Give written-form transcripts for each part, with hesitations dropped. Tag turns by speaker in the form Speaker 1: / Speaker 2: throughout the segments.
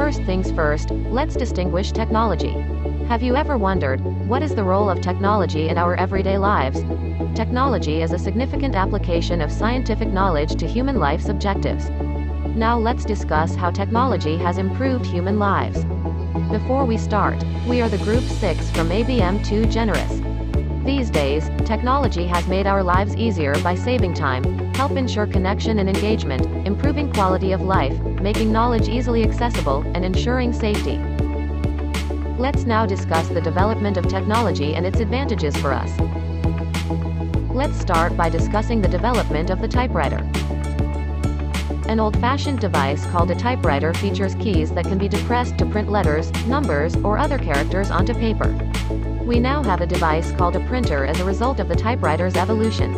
Speaker 1: First things first, let's distinguish technology. Have you ever wondered, what is the role of technology in our everyday lives? Technology is a significant application of scientific knowledge to human life's objectives. Now let's discuss how technology has improved human lives. Before we start, we are the Group 6 from ABM2-Generous. These days, technology has made our lives easier by saving time, help ensure connection and engagement, improving quality of life, making knowledge easily accessible, and ensuring safety. Let's now discuss the development of technology and its advantages for us. Let's start by discussing the development of the typewriter. An old-fashioned device called a typewriter features keys that can be depressed to print letters, numbers, or other characters onto paper. We now have a device called a printer as a result of the typewriter's evolution.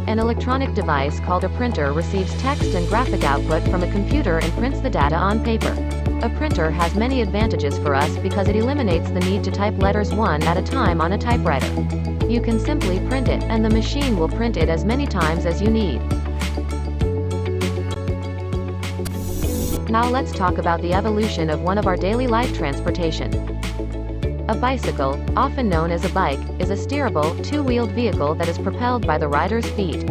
Speaker 1: An electronic device called a printer receives text and graphic output from a computer and prints the data on paper. A printer has many advantages for us because it eliminates the need to type letters one at a time on a typewriter. You can simply print it, and the machine will print it as many times as you need. Now let's talk about the evolution of one of our daily life transportation. A bicycle, often known as a bike, is a steerable, two-wheeled vehicle that is propelled by the rider's feet.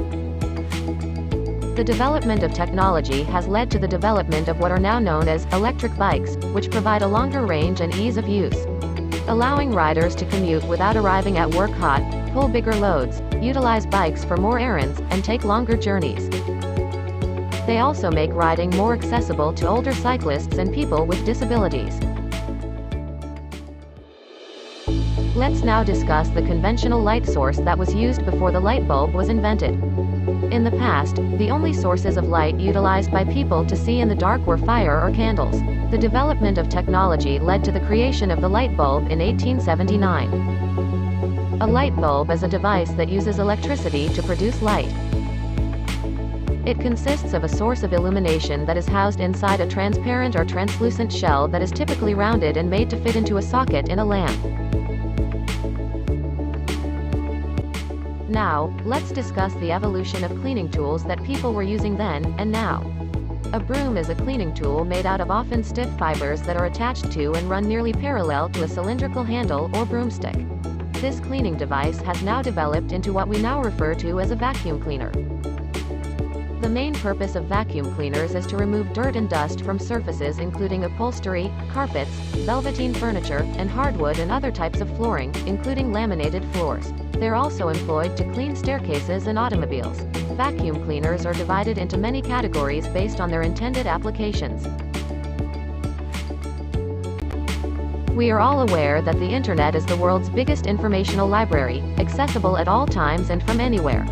Speaker 1: The development of technology has led to the development of what are now known as electric bikes, which provide a longer range and ease of use, allowing riders to commute without arriving at work hot, pull bigger loads, utilize bikes for more errands, and take longer journeys. They also make riding more accessible to older cyclists and people with disabilities. Let's now discuss the conventional light source that was used before the light bulb was invented. In the past, the only sources of light utilized by people to see in the dark were fire or candles. The development of technology led to the creation of the light bulb in 1879. A light bulb is a device that uses electricity to produce light. It consists of a source of illumination that is housed inside a transparent or translucent shell that is typically rounded and made to fit into a socket in a lamp. Now, let's discuss the evolution of cleaning tools that people were using then, and now. A broom is a cleaning tool made out of often stiff fibers that are attached to and run nearly parallel to a cylindrical handle or broomstick. This cleaning device has now developed into what we now refer to as a vacuum cleaner. The main purpose of vacuum cleaners is to remove dirt and dust from surfaces including upholstery, carpets, velveteen furniture, and hardwood and other types of flooring, including laminated floors. They're also employed to clean staircases and automobiles. Vacuum cleaners are divided into many categories based on their intended applications. We are all aware that the internet is the world's biggest informational library, accessible at all times and from anywhere.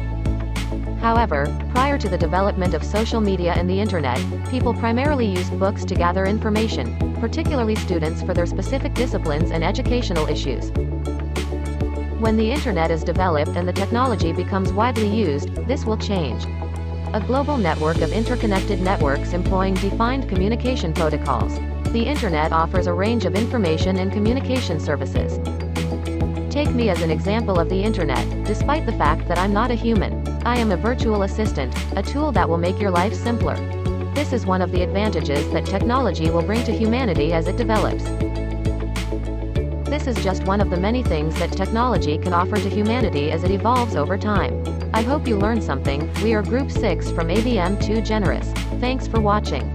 Speaker 1: However, prior to the development of social media and the internet, people primarily used books to gather information, particularly students for their specific disciplines and educational issues. When the internet is developed and the technology becomes widely used, this will change. A global network of interconnected networks employing defined communication protocols. The internet offers a range of information and communication services. Take me as an example of the internet. Despite the fact that I'm not a human, I am a virtual assistant, a tool that will make your life simpler. This is one of the advantages that technology will bring to humanity as it develops. This is just one of the many things that technology can offer to humanity as it evolves over time. I hope you learned something. We are Group 6 from ABM2-Generous. Thanks for watching.